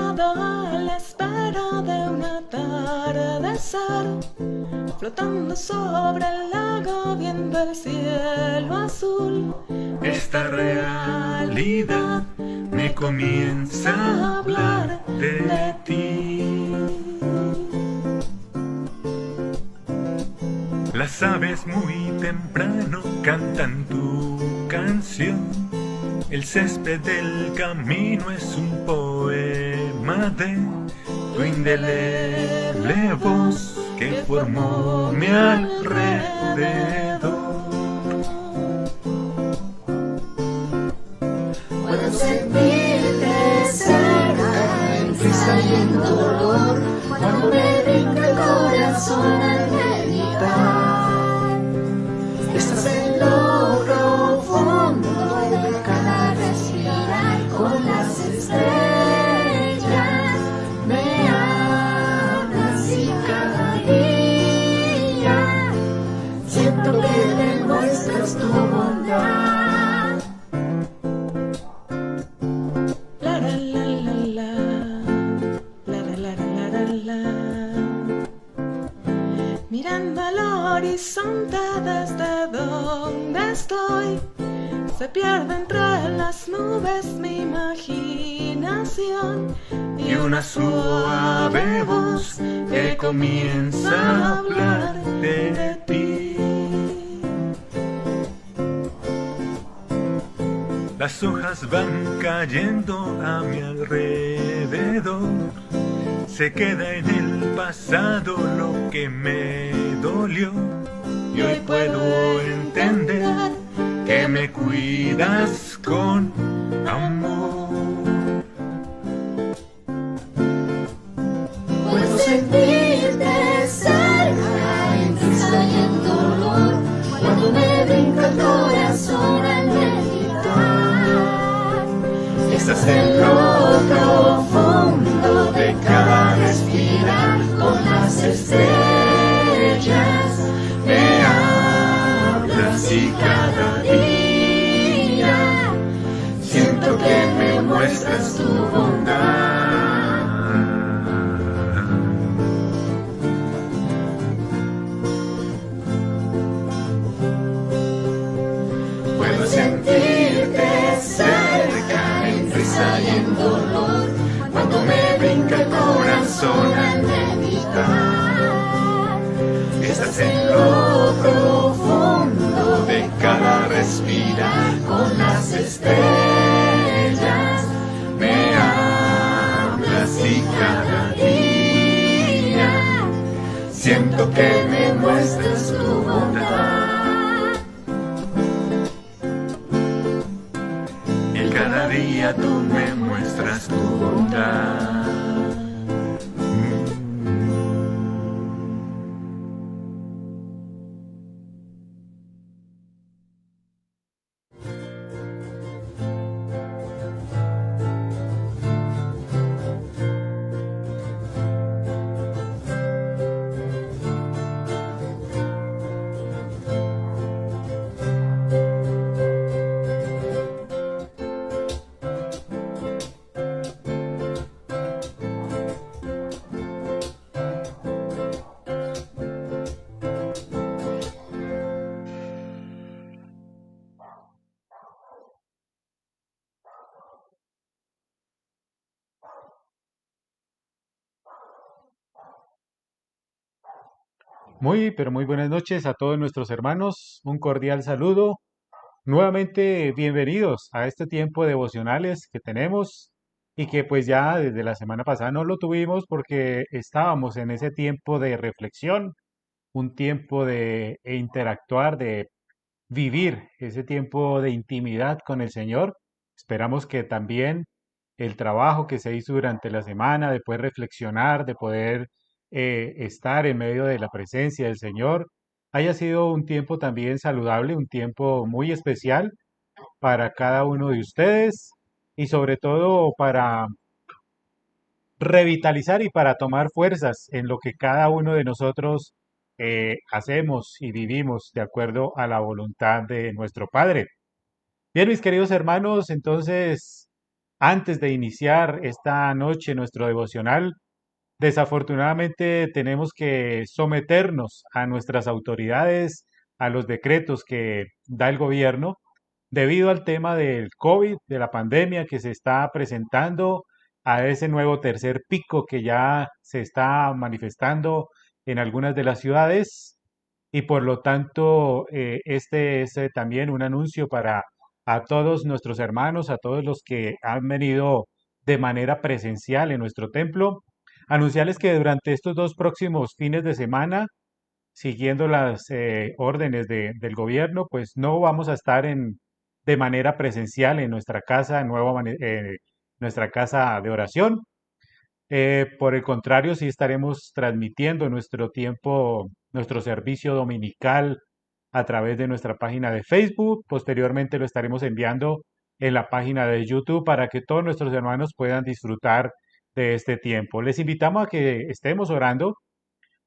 sentado a la espera de un atardecer, flotando sobre el lago viendo el cielo azul. Esta realidad me comienza a hablar de ti. Las aves muy temprano cantan tu canción. El césped del camino es un poema de tu indeleble voz que formó mi alrededor. Puedo sentirte cerca, en risa y en dolor, cuando me brinca el corazón al meditar. Estás en lo profundo de cada respirar, con las estrellas me hablas y cada día siento que me muestras tu bondad. Mirando al horizonte desde donde estoy, se pierde entre las nubes mi imaginación Y una suave voz que comienza a hablar de ti. Las hojas van cayendo a mi alrededor. Se queda en el pasado lo que me dolió. Y hoy puedo entender que me cuidas con amor. Puedo sentirte cerca, en risa y en dolor, cuando me brinca el corazón al meditar. Estás en lo profundo de cada respirar, con las estrellas me hablas y cada día siento que me muestras tu bondad. Puedo sentirte cerca, en risa y en dolor, cuando me brinca el corazón al meditar. Estás en lo profundo de cada respirar, con las estrellas me hablas y cada día siento que me muestras tu bondad. Y cada día tú me muestras tu bondad. Muy, pero muy buenas noches a todos nuestros hermanos. Un cordial saludo. Nuevamente, bienvenidos a este tiempo devocionales que tenemos y que pues ya desde la semana pasada no lo tuvimos porque estábamos en ese tiempo de reflexión, un tiempo de interactuar, de vivir ese tiempo de intimidad con el Señor. Esperamos que también el trabajo que se hizo durante la semana, de poder reflexionar, de poder estar en medio de la presencia del Señor, haya sido un tiempo también saludable, un tiempo muy especial para cada uno de ustedes y sobre todo para revitalizar y para tomar fuerzas en lo que cada uno de nosotros hacemos y vivimos de acuerdo a la voluntad de nuestro Padre. Bien, mis queridos hermanos, entonces antes de iniciar esta noche nuestro devocional, desafortunadamente tenemos que someternos a nuestras autoridades, a los decretos que da el gobierno, debido al tema del COVID, de la pandemia que se está presentando, a ese nuevo tercer pico que ya se está manifestando en algunas de las ciudades. Y por lo tanto, este es también un anuncio para a todos nuestros hermanos, a todos los que han venido de manera presencial en nuestro templo, anunciarles que durante estos dos próximos fines de semana, siguiendo las órdenes del gobierno, pues no vamos a estar de manera presencial en nuestra casa, nuestra casa de oración. Por el contrario, sí estaremos transmitiendo nuestro tiempo, nuestro servicio dominical a través de nuestra página de Facebook. Posteriormente lo estaremos enviando en la página de YouTube para que todos nuestros hermanos puedan disfrutar de este tiempo. Les invitamos a que estemos orando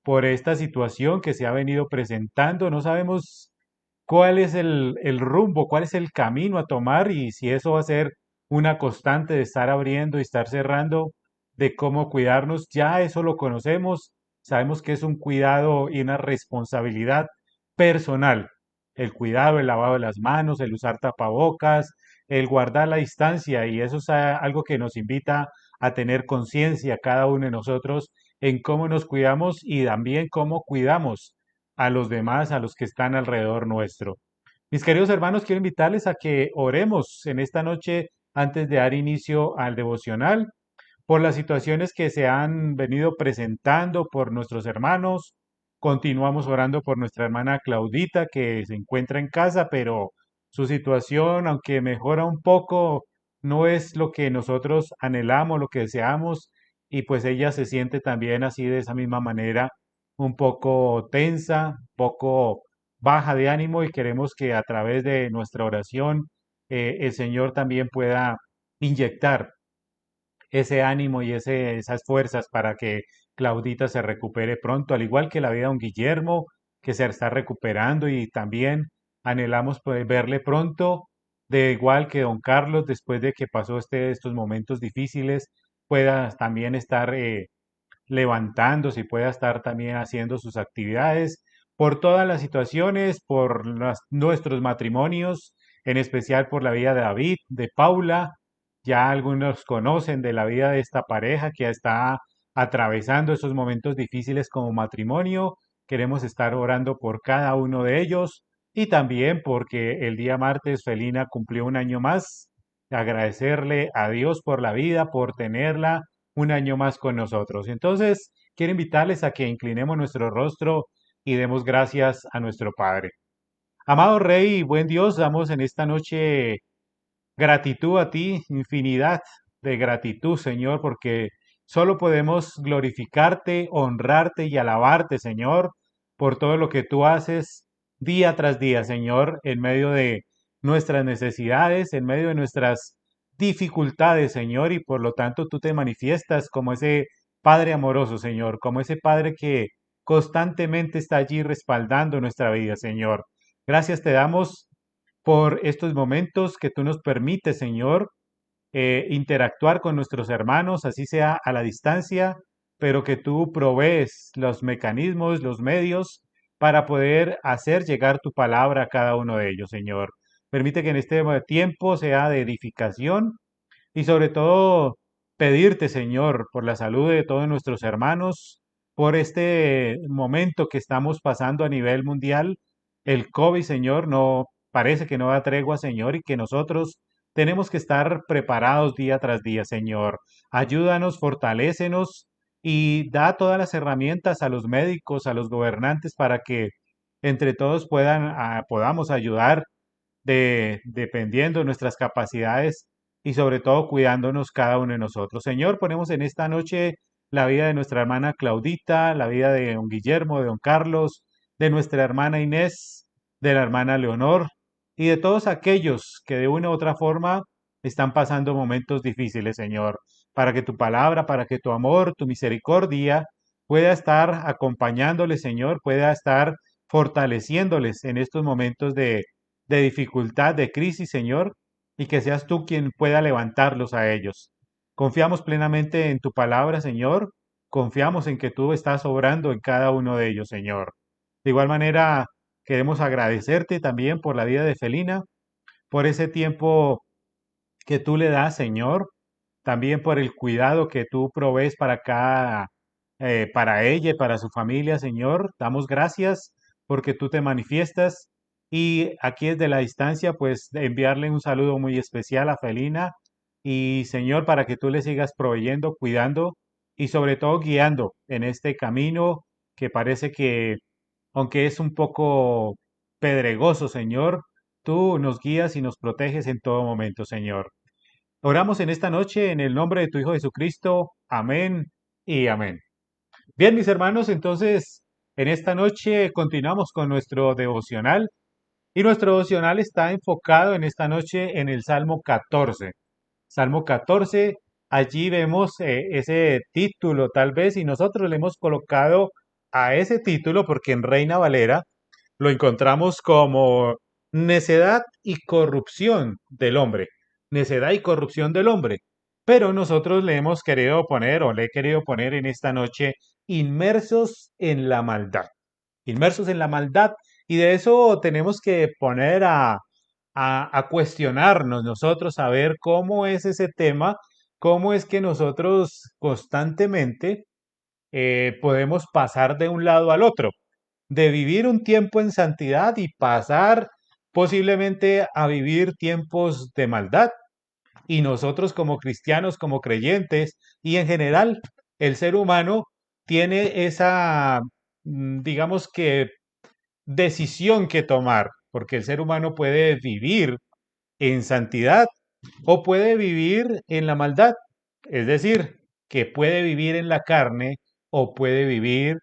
por esta situación que se ha venido presentando. No sabemos cuál es el rumbo, cuál es el camino a tomar y si eso va a ser una constante de estar abriendo y estar cerrando, de cómo cuidarnos. Ya eso lo conocemos, sabemos que es un cuidado y una responsabilidad personal. El cuidado, el lavado de las manos, el usar tapabocas, el guardar la distancia y eso es algo que nos invita a tener conciencia cada uno de nosotros en cómo nos cuidamos y también cómo cuidamos a los demás, a los que están alrededor nuestro. Mis queridos hermanos, quiero invitarles a que oremos en esta noche antes de dar inicio al devocional por las situaciones que se han venido presentando por nuestros hermanos. Continuamos orando por nuestra hermana Claudita que se encuentra en casa, pero su situación, aunque mejora un poco, no es lo que nosotros anhelamos, lo que deseamos, y pues ella se siente también así de esa misma manera, un poco tensa, un poco baja de ánimo y queremos que a través de nuestra oración el Señor también pueda inyectar ese ánimo y esas fuerzas para que Claudita se recupere pronto, al igual que la vida de un Guillermo que se está recuperando y también anhelamos poder verle pronto, de igual que don Carlos después de que pasó estos momentos difíciles, pueda también estar levantándose y pueda estar también haciendo sus actividades por todas las situaciones, por nuestros matrimonios, en especial por la vida de David, de Paula. Ya algunos conocen de la vida de esta pareja que está atravesando esos momentos difíciles como matrimonio. Queremos estar orando por cada uno de ellos y también porque el día martes Felina cumplió un año más. Agradecerle a Dios por la vida, por tenerla un año más con nosotros. Entonces, quiero invitarles a que inclinemos nuestro rostro y demos gracias a nuestro Padre. Amado Rey y buen Dios, damos en esta noche gratitud a ti, infinidad de gratitud, Señor, porque solo podemos glorificarte, honrarte y alabarte, Señor, por todo lo que tú haces día tras día, Señor, en medio de nuestras necesidades, en medio de nuestras dificultades, Señor, y por lo tanto tú te manifiestas como ese Padre amoroso, Señor, como ese Padre que constantemente está allí respaldando nuestra vida, Señor. Gracias te damos por estos momentos que tú nos permites, Señor, interactuar con nuestros hermanos, así sea a la distancia, pero que tú provees los mecanismos, los medios para poder hacer llegar tu palabra a cada uno de ellos, Señor. Permite que en este tiempo sea de edificación y sobre todo pedirte, Señor, por la salud de todos nuestros hermanos, por este momento que estamos pasando a nivel mundial. El COVID, Señor, no parece que no da tregua, Señor, y que nosotros tenemos que estar preparados día tras día, Señor. Ayúdanos, fortalécenos y da todas las herramientas a los médicos, a los gobernantes, para que entre todos podamos ayudar dependiendo de nuestras capacidades y sobre todo cuidándonos cada uno de nosotros. Señor, ponemos en esta noche la vida de nuestra hermana Claudita, la vida de don Guillermo, de don Carlos, de nuestra hermana Inés, de la hermana Leonor y de todos aquellos que de una u otra forma están pasando momentos difíciles, Señor, para que tu palabra, para que tu amor, tu misericordia pueda estar acompañándoles, Señor, pueda estar fortaleciéndoles en estos momentos de dificultad, de crisis, Señor, y que seas tú quien pueda levantarlos a ellos. Confiamos plenamente en tu palabra, Señor. Confiamos en que tú estás obrando en cada uno de ellos, Señor. De igual manera, queremos agradecerte también por la vida de Felina, por ese tiempo que tú le das, Señor, también por el cuidado que tú provees para ella y para su familia, Señor. Damos gracias porque tú te manifiestas y aquí desde la distancia, pues enviarle un saludo muy especial a Felina y, Señor, para que tú le sigas proveyendo, cuidando y sobre todo guiando en este camino que parece que, aunque es un poco pedregoso, Señor, tú nos guías y nos proteges en todo momento, Señor. Oramos en esta noche en el nombre de tu Hijo Jesucristo. Amén y amén. Bien, mis hermanos, entonces en esta noche continuamos con nuestro devocional y nuestro devocional está enfocado en esta noche en el Salmo 14. Salmo 14, allí vemos ese título tal vez y nosotros le hemos colocado a ese título porque en Reina Valera lo encontramos como necedad y corrupción del hombre. Necedad y corrupción del hombre. Pero nosotros le hemos querido poner o le he querido poner en esta noche inmersos en la maldad. Inmersos en la maldad. Y de eso tenemos que poner a cuestionarnos nosotros, a ver cómo es ese tema, cómo es que nosotros constantemente podemos pasar de un lado al otro, de vivir un tiempo en santidad y pasar posiblemente a vivir tiempos de maldad. Y nosotros como cristianos, como creyentes y en general, el ser humano tiene esa, digamos que, decisión que tomar, porque el ser humano puede vivir en santidad o puede vivir en la maldad. Es decir, que puede vivir en la carne o puede vivir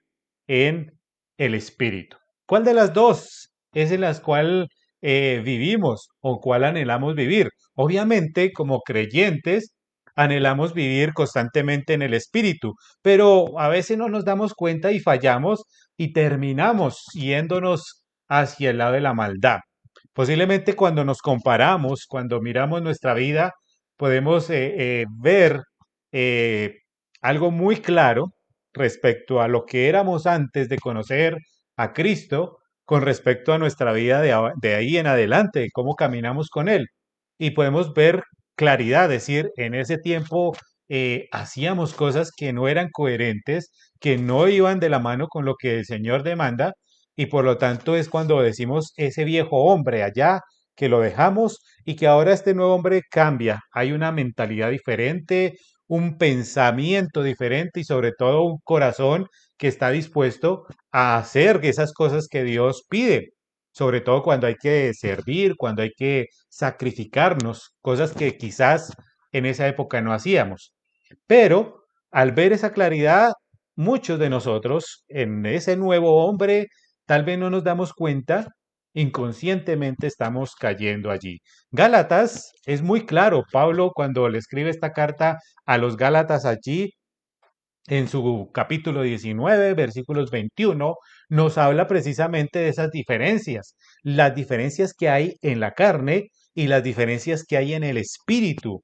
en el espíritu. ¿Cuál de las dos es en las cual vivimos o cuál anhelamos vivir? Obviamente, como creyentes, anhelamos vivir constantemente en el espíritu, pero a veces no nos damos cuenta y fallamos y terminamos yéndonos hacia el lado de la maldad. Posiblemente cuando nos comparamos, cuando miramos nuestra vida, podemos ver eh, algo muy claro respecto a lo que éramos antes de conocer a Cristo, con respecto a nuestra vida de ahí en adelante, cómo caminamos con Él. Y podemos ver claridad, decir, en ese tiempo hacíamos cosas que no eran coherentes, que no iban de la mano con lo que el Señor demanda, y por lo tanto es cuando decimos ese viejo hombre allá, que lo dejamos y que ahora este nuevo hombre cambia. Hay una mentalidad diferente, un pensamiento diferente y sobre todo un corazón que está dispuesto a hacer esas cosas que Dios pide, sobre todo cuando hay que servir, cuando hay que sacrificarnos, cosas que quizás en esa época no hacíamos. Pero al ver esa claridad, muchos de nosotros en ese nuevo hombre tal vez no nos damos cuenta, inconscientemente estamos cayendo allí. Gálatas es muy claro, Pablo cuando le escribe esta carta a los Gálatas allí en su capítulo 19, versículos 21, nos habla precisamente de esas diferencias, las diferencias que hay en la carne y las diferencias que hay en el espíritu,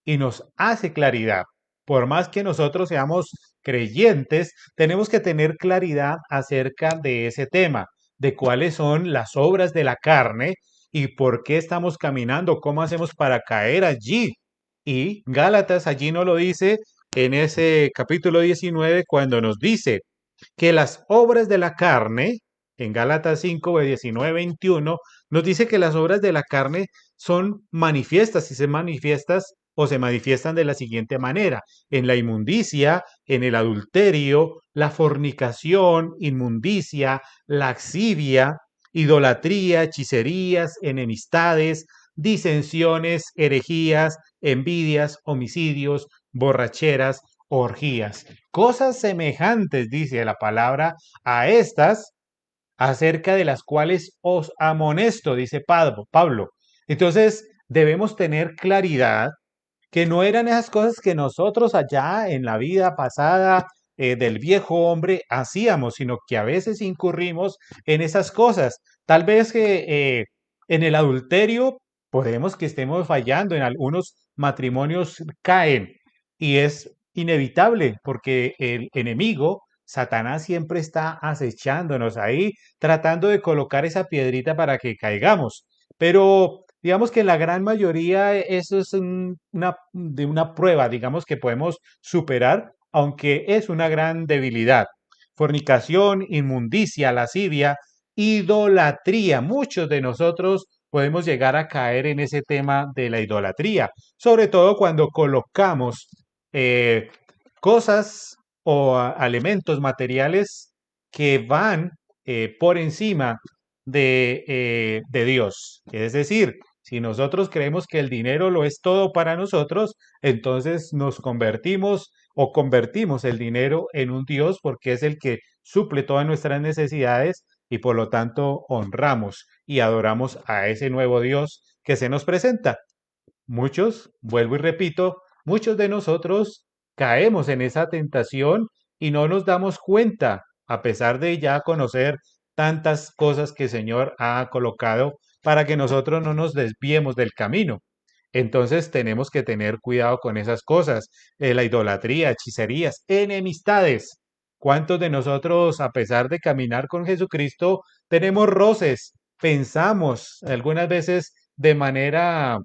y nos hace claridad. Por más que nosotros seamos creyentes, tenemos que tener claridad acerca de ese tema, de cuáles son las obras de la carne y por qué estamos caminando, cómo hacemos para caer allí. Y Gálatas allí nos lo dice en ese capítulo 19 cuando nos dice que las obras de la carne, en Gálatas 5, 19, 21, nos dice que las obras de la carne son manifiestas y se manifiestan de la siguiente manera: en la inmundicia, en el adulterio, la fornicación, inmundicia, laxivia, idolatría, hechicerías, enemistades, disensiones, herejías, envidias, homicidios, borracheras, orgías. Cosas semejantes, dice la palabra, a estas, acerca de las cuales os amonesto, dice Pablo. Entonces, debemos tener claridad que no eran esas cosas que nosotros allá en la vida pasada del viejo hombre hacíamos, sino que a veces incurrimos en esas cosas. Tal vez que en el adulterio Podemos que estemos fallando, en algunos matrimonios caen y es inevitable porque el enemigo, Satanás, siempre está acechándonos ahí, tratando de colocar esa piedrita para que caigamos. Pero digamos que en la gran mayoría eso es de una prueba, digamos que podemos superar, aunque es una gran debilidad. Fornicación, inmundicia, lascivia, idolatría. Muchos de nosotros podemos llegar a caer en ese tema de la idolatría, sobre todo cuando colocamos eh, cosas o elementos materiales que van por encima de Dios. Es decir, si nosotros creemos que el dinero lo es todo para nosotros, entonces nos convertimos o convertimos el dinero en un Dios porque es el que suple todas nuestras necesidades y por lo tanto honramos y adoramos a ese nuevo Dios que se nos presenta. Muchos, vuelvo y repito, muchos de nosotros caemos en esa tentación y no nos damos cuenta, a pesar de ya conocer tantas cosas que el Señor ha colocado para que nosotros no nos desviemos del camino. Entonces tenemos que tener cuidado con esas cosas, la idolatría, hechicerías, enemistades. ¿Cuántos de nosotros, a pesar de caminar con Jesucristo, tenemos roces? Pensamos algunas veces de manera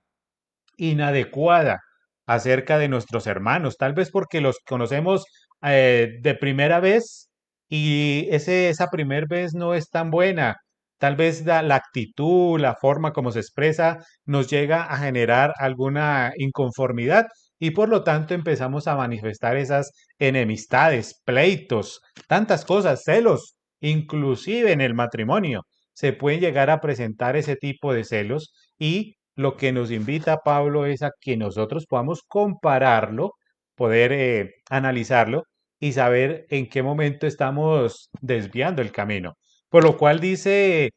inadecuada acerca de nuestros hermanos, tal vez porque los conocemos de primera vez y esa primera vez no es tan buena. Tal vez la actitud, la forma como se expresa nos llega a generar alguna inconformidad y por lo tanto empezamos a manifestar esas enemistades, pleitos, tantas cosas, celos, inclusive en el matrimonio. Se pueden llegar a presentar ese tipo de celos y lo que nos invita Pablo es a que nosotros podamos compararlo, poder analizarlo y saber en qué momento estamos desviando el camino. Por lo cual dice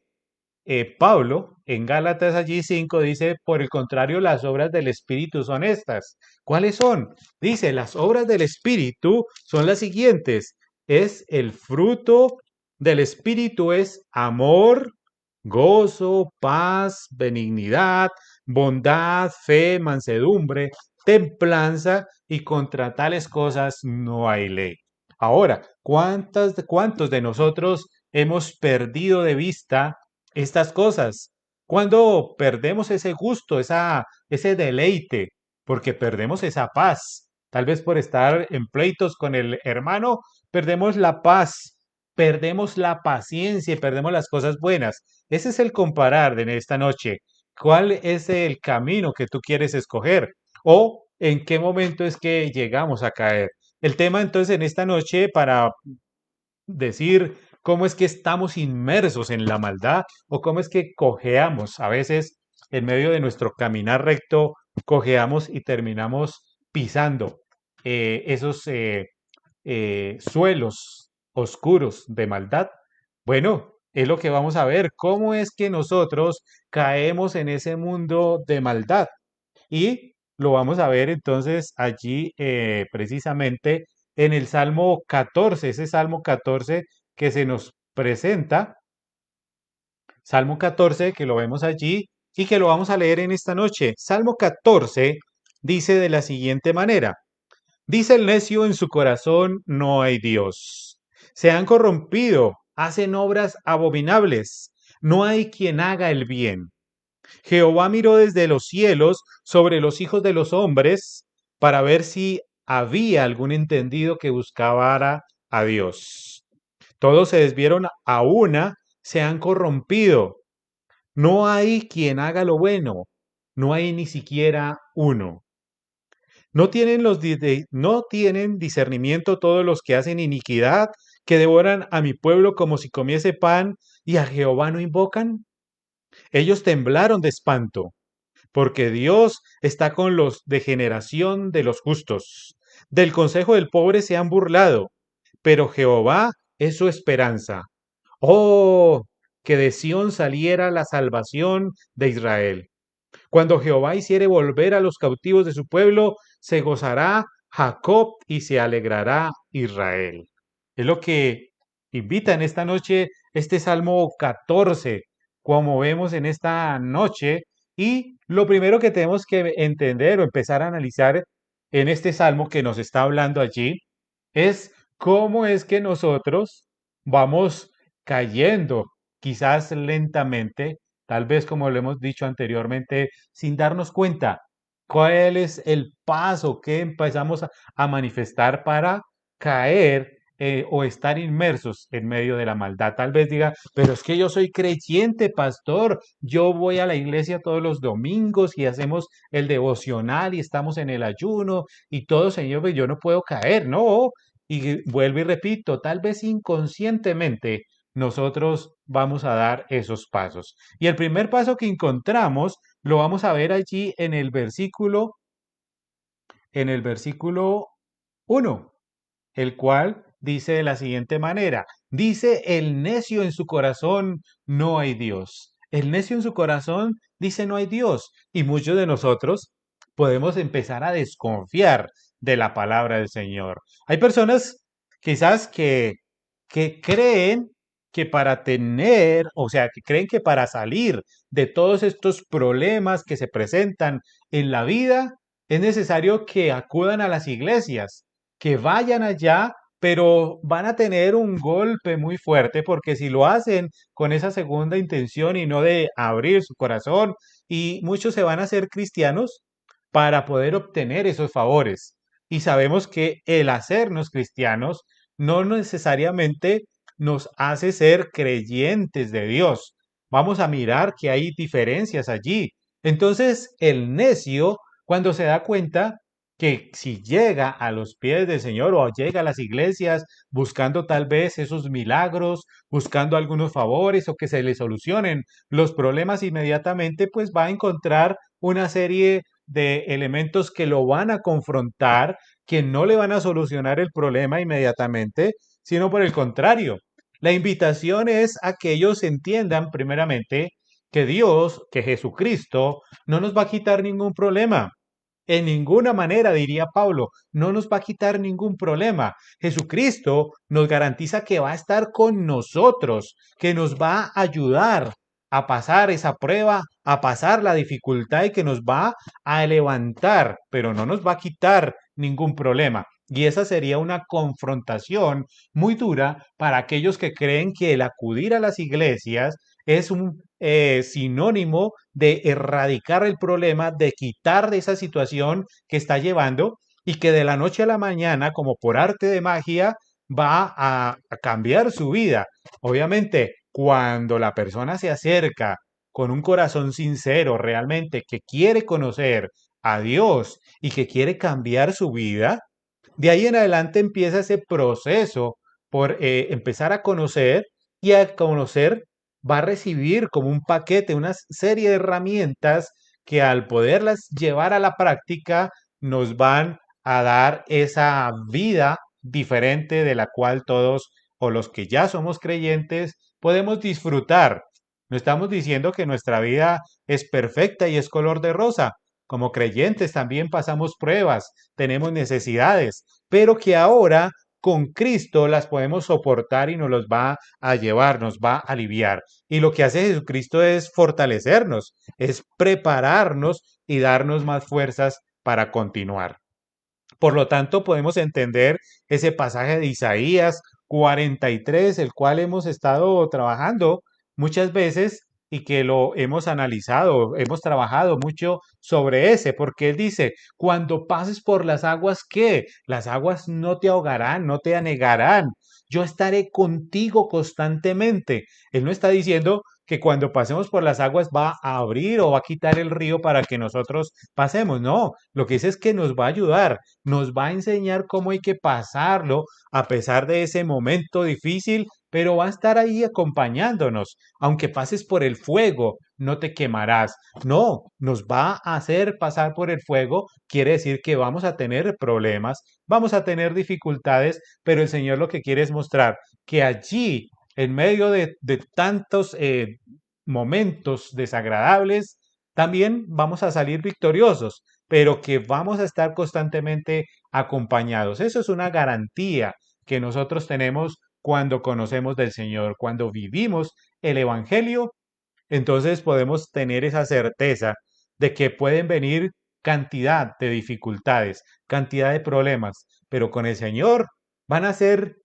Pablo en Gálatas allí 5 dice, por el contrario, las obras del Espíritu son estas. ¿Cuáles son? Dice, las obras del Espíritu son las siguientes. Es el fruto del Espíritu es amor, gozo, paz, benignidad, bondad, fe, mansedumbre, templanza y contra tales cosas no hay ley. Ahora, ¿cuántos de nosotros hemos perdido de vista estas cosas? Cuando perdemos ese gusto, ese deleite, porque perdemos esa paz, tal vez por estar en pleitos con el hermano, perdemos la paz, perdemos la paciencia y perdemos las cosas buenas. Ese es el comparar de esta noche. ¿Cuál es el camino que tú quieres escoger? ¿O en qué momento es que llegamos a caer? El tema entonces en esta noche para decir cómo es que estamos inmersos en la maldad o cómo es que cojeamos. A veces en medio de nuestro caminar recto, cojeamos y terminamos pisando esos suelos oscuros de maldad. Bueno, es lo que vamos a ver, cómo es que nosotros caemos en ese mundo de maldad. Y lo vamos a ver entonces allí precisamente en el Salmo 14, ese Salmo 14 que se nos presenta, Salmo 14 que lo vemos allí y que lo vamos a leer en esta noche. Salmo 14 dice de la siguiente manera, dice el necio en su corazón, no hay Dios. Se han corrompido, hacen obras abominables, no hay quien haga el bien. Jehová miró desde los cielos sobre los hijos de los hombres para ver si había algún entendido que buscara a Dios. Todos se desvieron a una, se han corrompido. No hay quien haga lo bueno, no hay ni siquiera uno. No tienen discernimiento todos los que hacen iniquidad, que devoran a mi pueblo como si comiese pan y a Jehová no invocan. Ellos temblaron de espanto, porque Dios está con los de generación de los justos. Del consejo del pobre se han burlado, pero Jehová es su esperanza. Oh, que de Sión saliera la salvación de Israel. Cuando Jehová hiciere volver a los cautivos de su pueblo, se gozará Jacob y se alegrará Israel. Es lo que invita en esta noche este Salmo 14, como vemos en esta noche Y lo primero que tenemos que entender o empezar a analizar en este salmo que nos está hablando allí es cómo es que nosotros vamos cayendo, quizás lentamente, tal vez como lo hemos dicho anteriormente, sin darnos cuenta cuál es el paso que empezamos a manifestar para caer o estar inmersos en medio de la maldad. Tal vez diga, pero es que yo soy creyente, pastor, yo voy a la iglesia todos los domingos y hacemos el devocional y estamos en el ayuno y todo, Señor, pues yo no puedo caer, no. Y vuelvo y repito, tal vez inconscientemente nosotros vamos a dar esos pasos. Y el primer paso que encontramos lo vamos a ver allí en el versículo 1, el cual dice de la siguiente manera, dice el necio en su corazón, no hay Dios. El necio en su corazón dice no hay Dios. Y muchos de nosotros podemos empezar a desconfiar de la palabra del Señor. Hay personas quizás que creen que para tener, o sea, que creen que para salir de todos estos problemas que se presentan en la vida, es necesario que acudan a las iglesias, que vayan allá, pero van a tener un golpe muy fuerte porque si lo hacen con esa segunda intención y no de abrir su corazón, y muchos se van a hacer cristianos para poder obtener esos favores. Y sabemos que el hacernos cristianos no necesariamente nos hace ser creyentes de Dios. Vamos a mirar que hay diferencias allí. Entonces, el necio, cuando se da cuenta que si llega a los pies del Señor o llega a las iglesias buscando tal vez esos milagros, buscando algunos favores o que se le solucionen los problemas inmediatamente, pues va a encontrar una serie de elementos que lo van a confrontar, que no le van a solucionar el problema inmediatamente, sino por el contrario. La invitación es a que ellos entiendan primeramente que Dios, que Jesucristo, no nos va a quitar ningún problema. En ninguna manera, diría Pablo, no nos va a quitar ningún problema. Jesucristo nos garantiza que va a estar con nosotros, que nos va a ayudar a pasar esa prueba, a pasar la dificultad y que nos va a levantar, pero no nos va a quitar ningún problema. Y esa sería una confrontación muy dura para aquellos que creen que el acudir a las iglesias es un sinónimo de erradicar el problema, de quitar de esa situación que está llevando y que de la noche a la mañana, como por arte de magia, va a cambiar su vida. Obviamente, cuando la persona se acerca con un corazón sincero, realmente, que quiere conocer a Dios y que quiere cambiar su vida, de ahí en adelante empieza ese proceso por empezar a conocer y a conocer va a recibir como un paquete una serie de herramientas que al poderlas llevar a la práctica nos van a dar esa vida diferente de la cual todos o los que ya somos creyentes podemos disfrutar. No estamos diciendo que nuestra vida es perfecta y es color de rosa. Como creyentes también pasamos pruebas, tenemos necesidades, pero que ahora con Cristo las podemos soportar y nos los va a llevar, nos va a aliviar. Y lo que hace Jesucristo es fortalecernos, es prepararnos y darnos más fuerzas para continuar. Por lo tanto, podemos entender ese pasaje de Isaías 43, el cual hemos estado trabajando muchas veces y que lo hemos analizado, hemos trabajado mucho sobre ese, porque él dice, cuando pases por las aguas, ¿qué? Las aguas no te ahogarán, no te anegarán. Yo estaré contigo constantemente. Él no está diciendo que cuando pasemos por las aguas va a abrir o va a quitar el río para que nosotros pasemos. No, lo que dice es que nos va a ayudar, nos va a enseñar cómo hay que pasarlo a pesar de ese momento difícil, pero va a estar ahí acompañándonos. Aunque pases por el fuego, no te quemarás. No, nos va a hacer pasar por el fuego. Quiere decir que vamos a tener problemas, vamos a tener dificultades, pero el Señor lo que quiere es mostrar que allí, en medio de tantos momentos desagradables, también vamos a salir victoriosos, pero que vamos a estar constantemente acompañados. Eso es una garantía que nosotros tenemos cuando conocemos del Señor, cuando vivimos el Evangelio, entonces podemos tener esa certeza de que pueden venir cantidad de dificultades, cantidad de problemas, pero con el Señor van a ser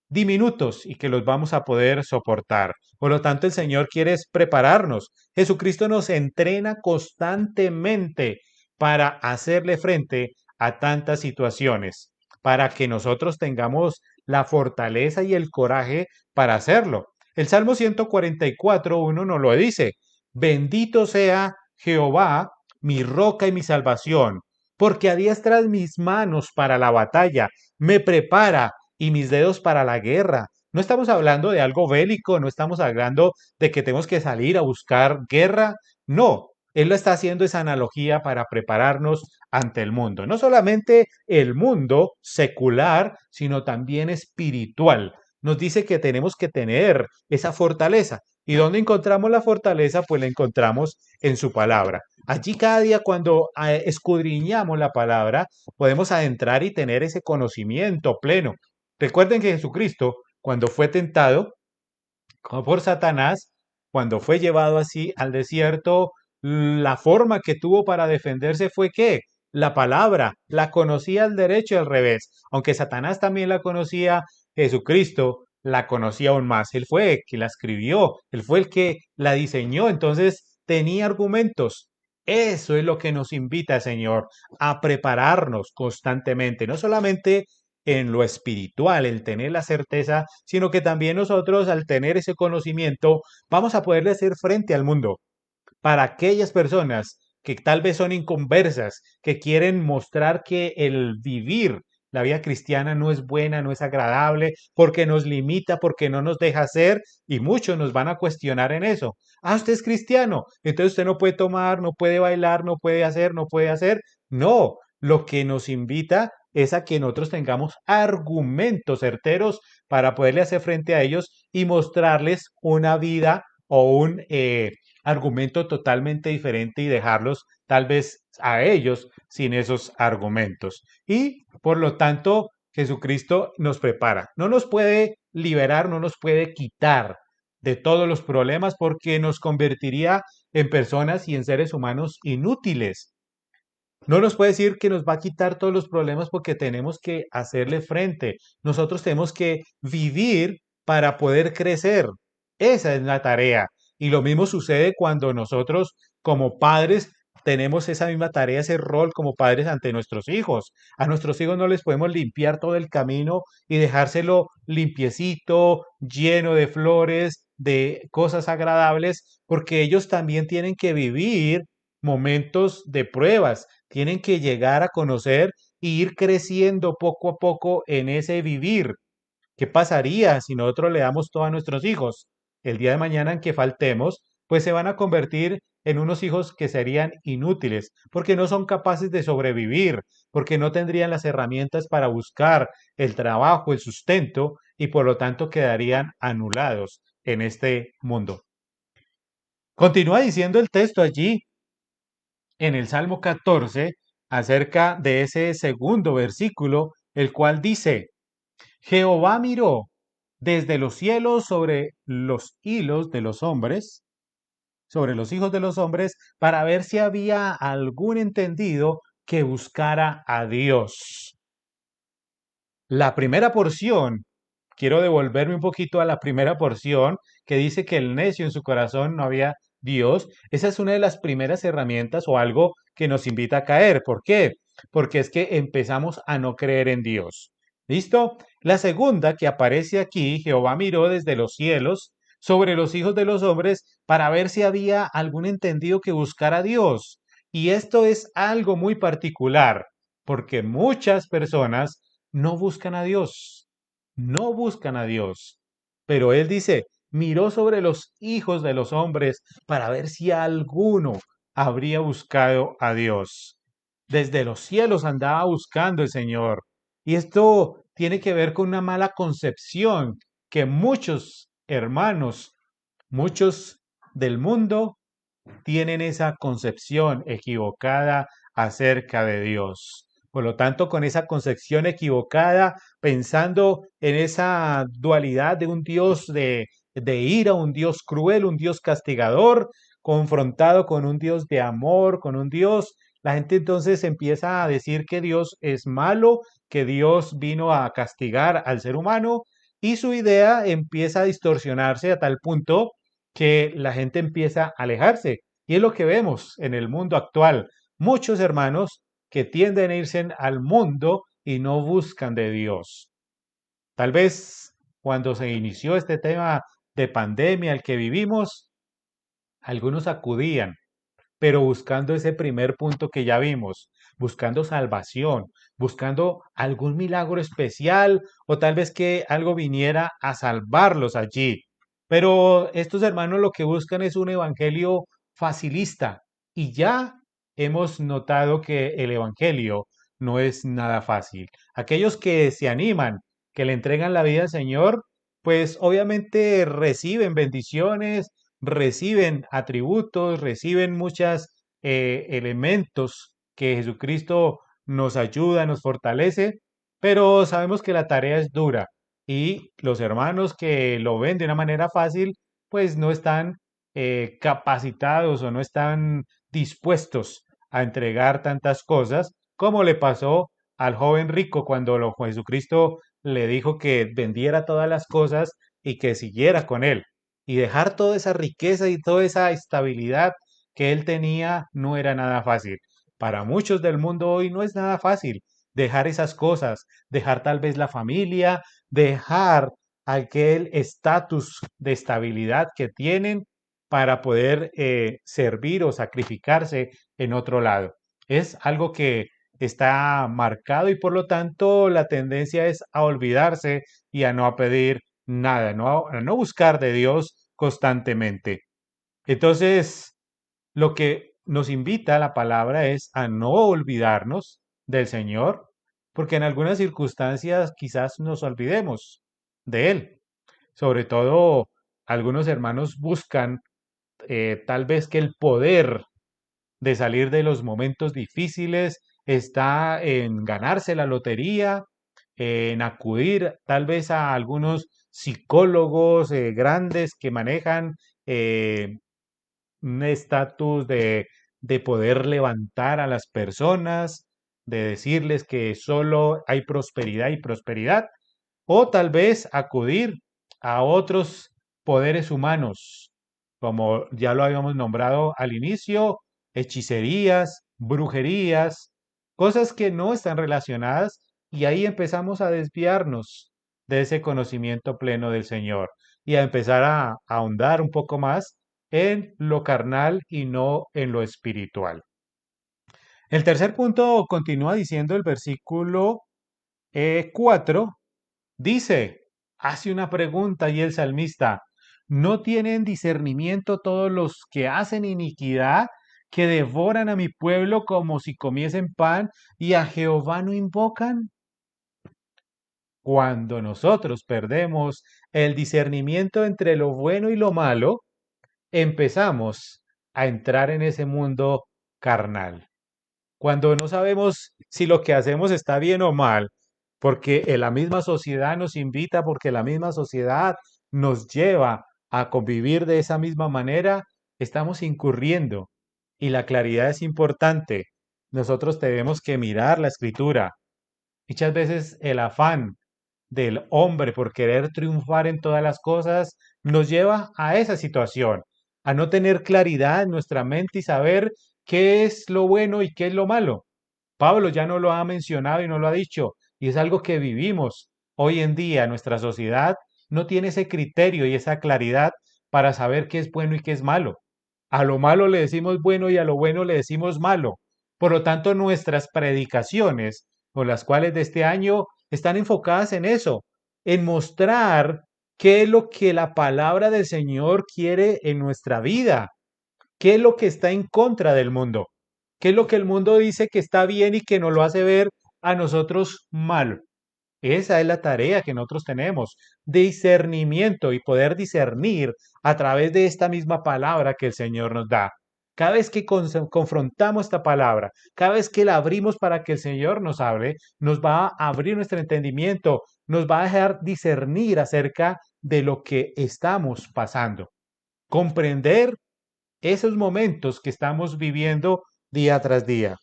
diminutos y que los vamos a poder soportar. Por lo tanto, el Señor quiere es prepararnos. Jesucristo nos entrena constantemente para hacerle frente a tantas situaciones, para que nosotros tengamos la fortaleza y el coraje para hacerlo. El Salmo 144:1 nos lo dice: bendito sea Jehová, mi roca y mi salvación, porque adiestra mis manos para la batalla, me prepara y mis dedos para la guerra. No estamos hablando de algo bélico, no estamos hablando de que tenemos que salir a buscar guerra. No, él lo está haciendo esa analogía para prepararnos ante el mundo. No solamente el mundo secular, sino también espiritual. Nos dice que tenemos que tener esa fortaleza. ¿Y dónde encontramos la fortaleza? Pues la encontramos en su palabra. Allí cada día cuando escudriñamos la palabra, podemos adentrar y tener ese conocimiento pleno. Recuerden que Jesucristo, cuando fue tentado por Satanás, cuando fue llevado así al desierto, la forma que tuvo para defenderse fue que la palabra la conocía al derecho y al revés. Aunque Satanás también la conocía, Jesucristo la conocía aún más. Él fue el que la escribió, él fue el que la diseñó, entonces tenía argumentos. Eso es lo que nos invita, Señor, a prepararnos constantemente, no solamente en lo espiritual, el tener la certeza, sino que también nosotros al tener ese conocimiento vamos a poderle hacer frente al mundo. Para aquellas personas que tal vez son inconversas, que quieren mostrar que el vivir la vida cristiana no es buena, no es agradable, porque nos limita, porque no nos deja ser, y muchos nos van a cuestionar en eso. Ah, usted es cristiano, entonces usted no puede tomar, no puede bailar, no puede hacer, no puede hacer. No, lo que nos invita es a que nosotros tengamos argumentos certeros para poderle hacer frente a ellos y mostrarles una vida o un argumento totalmente diferente y dejarlos tal vez a ellos sin esos argumentos. Y por lo tanto, Jesucristo nos prepara. No nos puede liberar, no nos puede quitar de todos los problemas porque nos convertiría en personas y en seres humanos inútiles. No nos puede decir que nos va a quitar todos los problemas porque tenemos que hacerle frente. Nosotros tenemos que vivir para poder crecer. Esa es la tarea. Y lo mismo sucede cuando nosotros como padres tenemos esa misma tarea, ese rol como padres ante nuestros hijos. A nuestros hijos no les podemos limpiar todo el camino y dejárselo limpiecito, lleno de flores, de cosas agradables, porque ellos también tienen que vivir momentos de pruebas, tienen que llegar a conocer e ir creciendo poco a poco en ese vivir. ¿Qué pasaría si nosotros le damos todo a nuestros hijos? El día de mañana en que faltemos, pues se van a convertir en unos hijos que serían inútiles, porque no son capaces de sobrevivir, porque no tendrían las herramientas para buscar el trabajo, el sustento, y por lo tanto quedarían anulados en este mundo. Continúa diciendo el texto allí en el Salmo 14 acerca de ese segundo versículo, el cual dice: Jehová miró desde los cielos sobre los hilos de los hombres, sobre los hijos de los hombres, para ver si había algún entendido que buscara a Dios. La primera porción, quiero devolverme un poquito a la primera porción que dice que el necio en su corazón no había Dios. Esa es una de las primeras herramientas o algo que nos invita a caer. ¿Por qué? Porque es que empezamos a no creer en Dios. ¿Listo? La segunda que aparece aquí: Jehová miró desde los cielos sobre los hijos de los hombres para ver si había algún entendido que buscara a Dios. Y esto es algo muy particular, porque muchas personas no buscan a Dios, no buscan a Dios. Pero él dice: miró sobre los hijos de los hombres para ver si alguno habría buscado a Dios. Desde los cielos andaba buscando el Señor. Y esto tiene que ver con una mala concepción que muchos hermanos, muchos del mundo tienen esa concepción equivocada acerca de Dios. Por lo tanto, con esa concepción equivocada, pensando en esa dualidad de un Dios de ira, un Dios cruel, un Dios castigador, confrontado con un Dios de amor, con un Dios, la gente entonces empieza a decir que Dios es malo, que Dios vino a castigar al ser humano y su idea empieza a distorsionarse a tal punto que la gente empieza a alejarse. Y es lo que vemos en el mundo actual. Muchos hermanos que tienden a irse al mundo y no buscan de Dios. Tal vez cuando se inició este tema de pandemia al que vivimos, algunos acudían, pero buscando ese primer punto que ya vimos, buscando salvación, buscando algún milagro especial o tal vez que algo viniera a salvarlos allí. Pero estos hermanos lo que buscan es un evangelio facilista y ya hemos notado que el evangelio no es nada fácil. Aquellos que se animan, que le entregan la vida al Señor, pues obviamente reciben bendiciones, reciben atributos, reciben muchos elementos que Jesucristo nos ayuda, nos fortalece, pero sabemos que la tarea es dura y los hermanos que lo ven de una manera fácil, pues no están capacitados o no están dispuestos a entregar tantas cosas como le pasó al joven rico cuando Jesucristo le dijo que vendiera todas las cosas y que siguiera con él y dejar toda esa riqueza y toda esa estabilidad que él tenía no era nada fácil. Para muchos del mundo hoy no es nada fácil dejar esas cosas, dejar tal vez la familia, dejar aquel estatus de estabilidad que tienen para poder servir o sacrificarse en otro lado. Es algo que está marcado y por lo tanto la tendencia es a olvidarse y a no pedir nada, a no buscar de Dios constantemente. Entonces, lo que nos invita la palabra es a no olvidarnos del Señor, porque en algunas circunstancias quizás nos olvidemos de Él. Sobre todo, algunos hermanos buscan tal vez que el poder de salir de los momentos difíciles está en ganarse la lotería, en acudir tal vez a algunos psicólogos grandes que manejan eh, un estatus de poder levantar a las personas, de decirles que solo hay prosperidad y prosperidad, o tal vez acudir a otros poderes humanos, como ya lo habíamos nombrado al inicio, hechicerías, brujerías, cosas que no están relacionadas y ahí empezamos a desviarnos de ese conocimiento pleno del Señor y a empezar a ahondar un poco más en lo carnal y no en lo espiritual. El tercer punto continúa diciendo el versículo 4, dice, hace una pregunta y el salmista, ¿no tienen discernimiento todos los que hacen iniquidad, que devoran a mi pueblo como si comiesen pan y a Jehová no invocan? Cuando nosotros perdemos el discernimiento entre lo bueno y lo malo, empezamos a entrar en ese mundo carnal. Cuando no sabemos si lo que hacemos está bien o mal, porque la misma sociedad nos invita, porque la misma sociedad nos lleva a convivir de esa misma manera, estamos incurriendo. Y la claridad es importante. Nosotros tenemos que mirar la escritura. Muchas veces el afán del hombre por querer triunfar en todas las cosas nos lleva a esa situación, a no tener claridad en nuestra mente y saber qué es lo bueno y qué es lo malo. Pablo ya no lo ha mencionado y no lo ha dicho, y es algo que vivimos hoy en día. Nuestra sociedad no tiene ese criterio y esa claridad para saber qué es bueno y qué es malo. A lo malo le decimos bueno y a lo bueno le decimos malo. Por lo tanto, nuestras predicaciones, o las cuales de este año están enfocadas en eso, en mostrar qué es lo que la palabra del Señor quiere en nuestra vida, qué es lo que está en contra del mundo, qué es lo que el mundo dice que está bien y que nos lo hace ver a nosotros mal. Esa es la tarea que nosotros tenemos, discernimiento y poder discernir a través de esta misma palabra que el Señor nos da. Cada vez que confrontamos esta palabra, cada vez que la abrimos para que el Señor nos hable, nos va a abrir nuestro entendimiento, nos va a dejar discernir acerca de lo que estamos pasando, comprender esos momentos que estamos viviendo día tras día.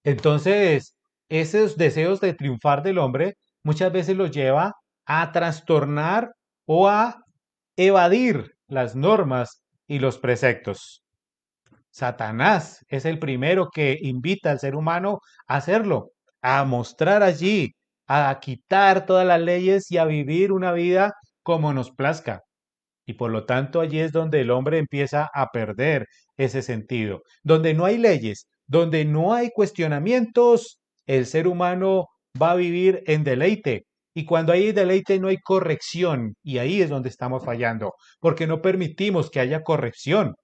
Entonces, esos deseos de triunfar del hombre muchas veces los lleva a trastornar o a evadir las normas y los preceptos. Satanás es el primero que invita al ser humano a hacerlo, a mostrar allí, a quitar todas las leyes y a vivir una vida como nos plazca. Y por lo tanto allí es donde el hombre empieza a perder ese sentido. Donde no hay leyes, donde no hay cuestionamientos, el ser humano va a vivir en deleite. Y cuando hay deleite no hay corrección. Y ahí es donde estamos fallando, porque no permitimos que haya corrección.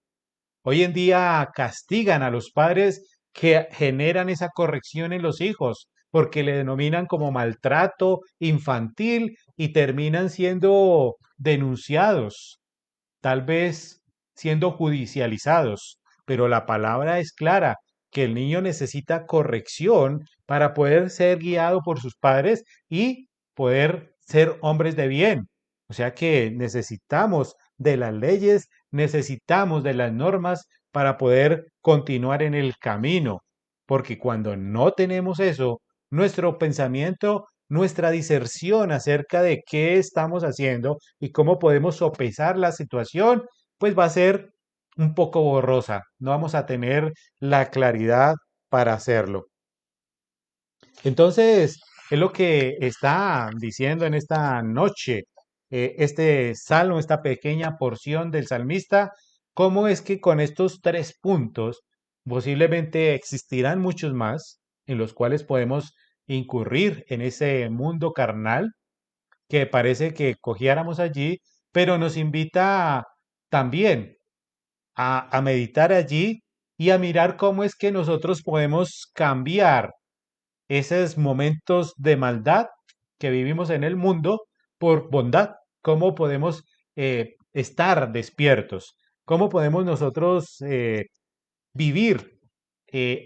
Hoy en día castigan a los padres que generan esa corrección en los hijos, porque le denominan como maltrato infantil y terminan siendo denunciados, tal vez siendo judicializados. Pero la palabra es clara, que el niño necesita corrección para poder ser guiado por sus padres y poder ser hombres de bien. O sea que necesitamos de las leyes, necesitamos de las normas para poder continuar en el camino, porque cuando no tenemos eso, nuestro pensamiento, nuestra diserción acerca de qué estamos haciendo y cómo podemos sopesar la situación, pues va a ser un poco borrosa. No vamos a tener la claridad para hacerlo. Entonces, es lo que está diciendo en esta noche este salmo, esta pequeña porción del salmista, cómo es que con estos 3 puntos, posiblemente existirán muchos más en los cuales podemos incurrir en ese mundo carnal que parece que cogiéramos allí, pero nos invita también a meditar allí y a mirar cómo es que nosotros podemos cambiar esos momentos de maldad que vivimos en el mundo por bondad. ¿Cómo podemos estar despiertos? ¿Cómo podemos nosotros vivir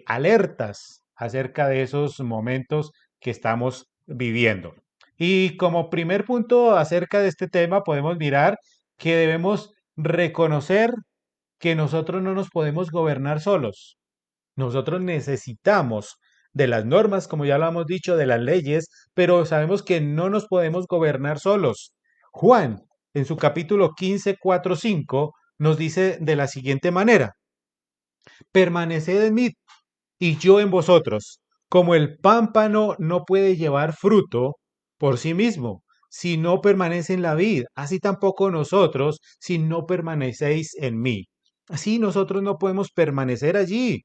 alertas acerca de esos momentos que estamos viviendo? Y como primer punto acerca de este tema, podemos mirar que debemos reconocer que nosotros no nos podemos gobernar solos. Nosotros necesitamos de las normas, como ya lo hemos dicho, de las leyes, pero sabemos que no nos podemos gobernar solos. Juan, en su capítulo 15, 4, 5, nos dice de la siguiente manera: permaneced en mí y yo en vosotros, como el pámpano no puede llevar fruto por sí mismo, si no permanece en la vid, así tampoco nosotros, si no permanecéis en mí. Así nosotros no podemos permanecer allí.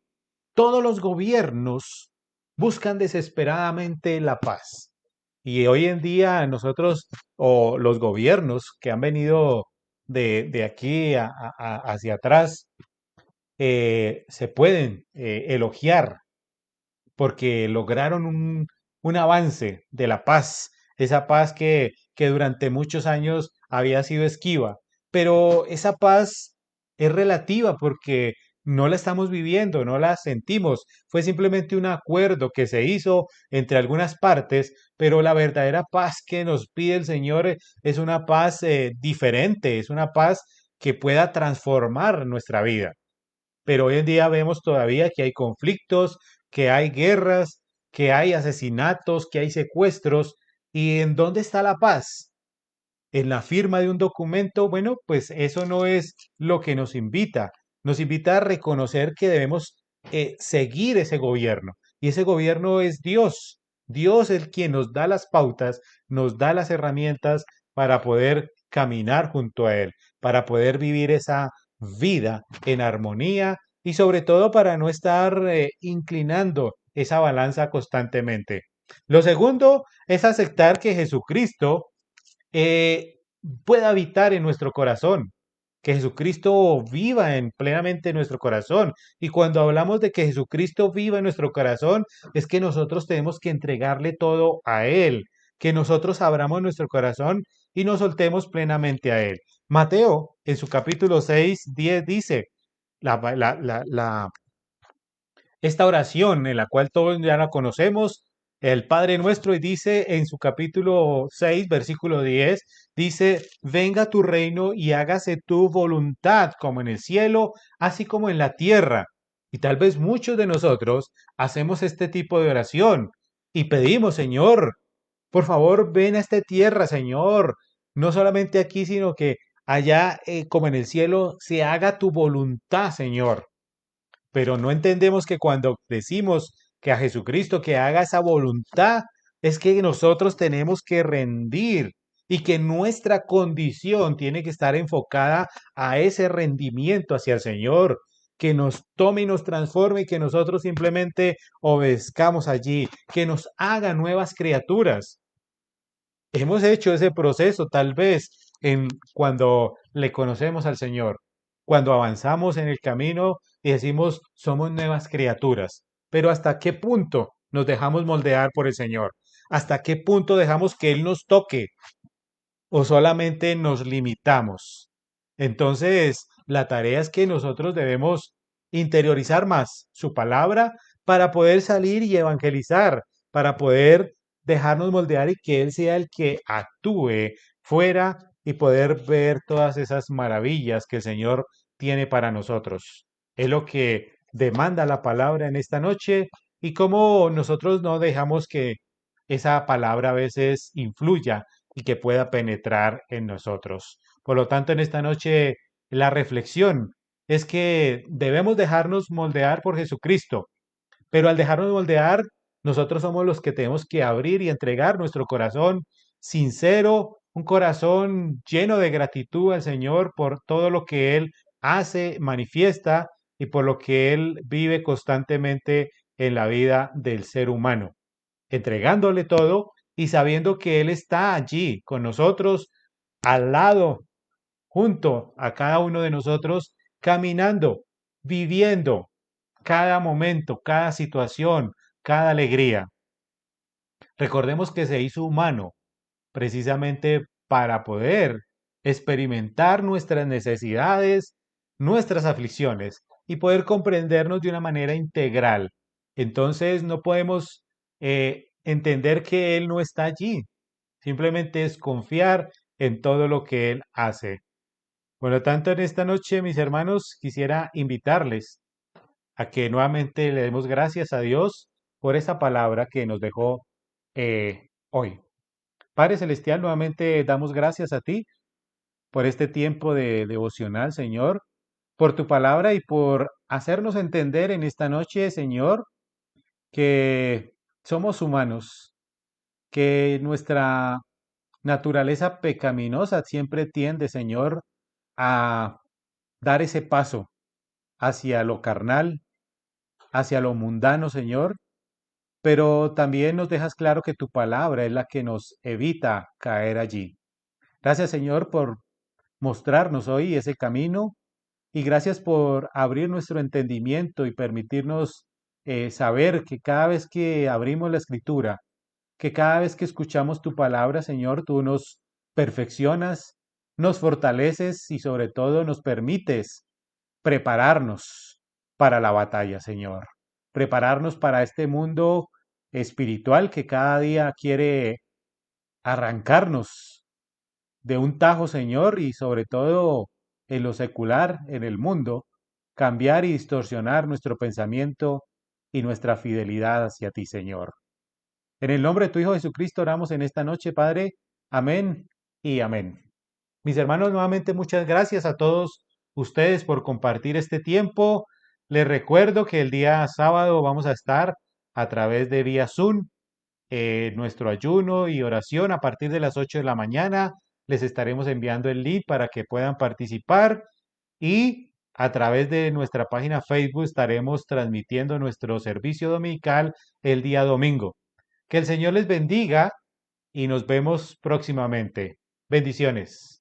Todos los gobiernos buscan desesperadamente la paz. Y hoy en día nosotros, o los gobiernos que han venido de aquí hacia atrás, se pueden elogiar porque lograron un avance de la paz, esa paz que durante muchos años había sido esquiva, pero esa paz es relativa porque no la estamos viviendo, no la sentimos, fue simplemente un acuerdo que se hizo entre algunas partes, pero la verdadera paz que nos pide el Señor es una paz diferente, es una paz que pueda transformar nuestra vida. Pero hoy en día vemos todavía que hay conflictos, que hay guerras, que hay asesinatos, que hay secuestros. ¿Y en dónde está la paz? En la firma de un documento. Bueno, pues eso no es lo que nos invita. Nos invita a reconocer que debemos seguir ese gobierno. Y ese gobierno es Dios. Dios es quien nos da las pautas, nos da las herramientas para poder caminar junto a Él, para poder vivir esa vida en armonía y sobre todo para no estar inclinando esa balanza constantemente. Lo segundo es aceptar que Jesucristo eh, pueda habitar en nuestro corazón, que Jesucristo viva en plenamente en nuestro corazón. Y cuando hablamos de que Jesucristo viva en nuestro corazón, es que nosotros tenemos que entregarle todo a Él, que nosotros abramos nuestro corazón y nos soltemos plenamente a Él. Mateo, en su capítulo 6 10 dice, la, la, la, la- esta oración en la cual todos ya la conocemos, el Padre Nuestro y dice en su capítulo 6 versículo 10 dice, venga tu reino y hágase tu voluntad como en el cielo, así como en la tierra. Y tal vez muchos de nosotros hacemos este tipo de oración y pedimos, Señor, por favor, ven a esta tierra, Señor, no solamente aquí, sino que allá como en el cielo se haga tu voluntad, Señor. Pero no entendemos que cuando decimos que a Jesucristo que haga esa voluntad, es que nosotros tenemos que rendir y que nuestra condición tiene que estar enfocada a ese rendimiento hacia el Señor, que nos tome y nos transforme y que nosotros simplemente obedezcamos allí, que nos haga nuevas criaturas. Hemos hecho ese proceso tal vez en cuando le conocemos al Señor, cuando avanzamos en el camino y decimos somos nuevas criaturas. Pero ¿hasta qué punto nos dejamos moldear por el Señor? ¿Hasta qué punto dejamos que Él nos toque o solamente nos limitamos? Entonces, la tarea es que nosotros debemos interiorizar más su palabra para poder salir y evangelizar, para poder dejarnos moldear y que Él sea el que actúe fuera y poder ver todas esas maravillas que el Señor tiene para nosotros. Es lo que demanda la palabra en esta noche y cómo nosotros no dejamos que esa palabra a veces influya y que pueda penetrar en nosotros. Por lo tanto, en esta noche la reflexión es que debemos dejarnos moldear por Jesucristo, pero al dejarnos moldear, nosotros somos los que tenemos que abrir y entregar nuestro corazón sincero, un corazón lleno de gratitud al Señor por todo lo que Él hace, manifiesta y por lo que Él vive constantemente en la vida del ser humano, entregándole todo y sabiendo que Él está allí con nosotros, al lado, junto a cada uno de nosotros, caminando, viviendo cada momento, cada situación, cada alegría. Recordemos que se hizo humano precisamente para poder experimentar nuestras necesidades, nuestras aflicciones y poder comprendernos de una manera integral. Entonces no podemos entender que Él no está allí. Simplemente es confiar en todo lo que Él hace. Por lo tanto, en esta noche, mis hermanos, quisiera invitarles a que nuevamente le demos gracias a Dios por esa palabra que nos dejó hoy. Padre Celestial, nuevamente damos gracias a ti por este tiempo de devocional, Señor, por tu palabra y por hacernos entender en esta noche, Señor, que somos humanos, que nuestra naturaleza pecaminosa siempre tiende, Señor, a dar ese paso hacia lo carnal, hacia lo mundano, Señor, pero también nos dejas claro que tu palabra es la que nos evita caer allí. Gracias, Señor, por mostrarnos hoy ese camino y gracias por abrir nuestro entendimiento y permitirnos saber que cada vez que abrimos la escritura, que cada vez que escuchamos tu palabra, Señor, tú nos perfeccionas, nos fortaleces y sobre todo nos permites prepararnos para la batalla, Señor. Prepararnos para este mundo espiritual que cada día quiere arrancarnos de un tajo, Señor, y sobre todo en lo secular, en el mundo, cambiar y distorsionar nuestro pensamiento y nuestra fidelidad hacia ti, Señor. En el nombre de tu Hijo Jesucristo oramos en esta noche, Padre. Amén y amén. Mis hermanos, nuevamente muchas gracias a todos ustedes por compartir este tiempo. Les recuerdo que el día sábado vamos a estar a través de vía Zoom, nuestro ayuno y oración a partir de las 8 de la mañana. Les estaremos enviando el link para que puedan participar y a través de nuestra página Facebook estaremos transmitiendo nuestro servicio dominical el día domingo. Que el Señor les bendiga y nos vemos próximamente. Bendiciones.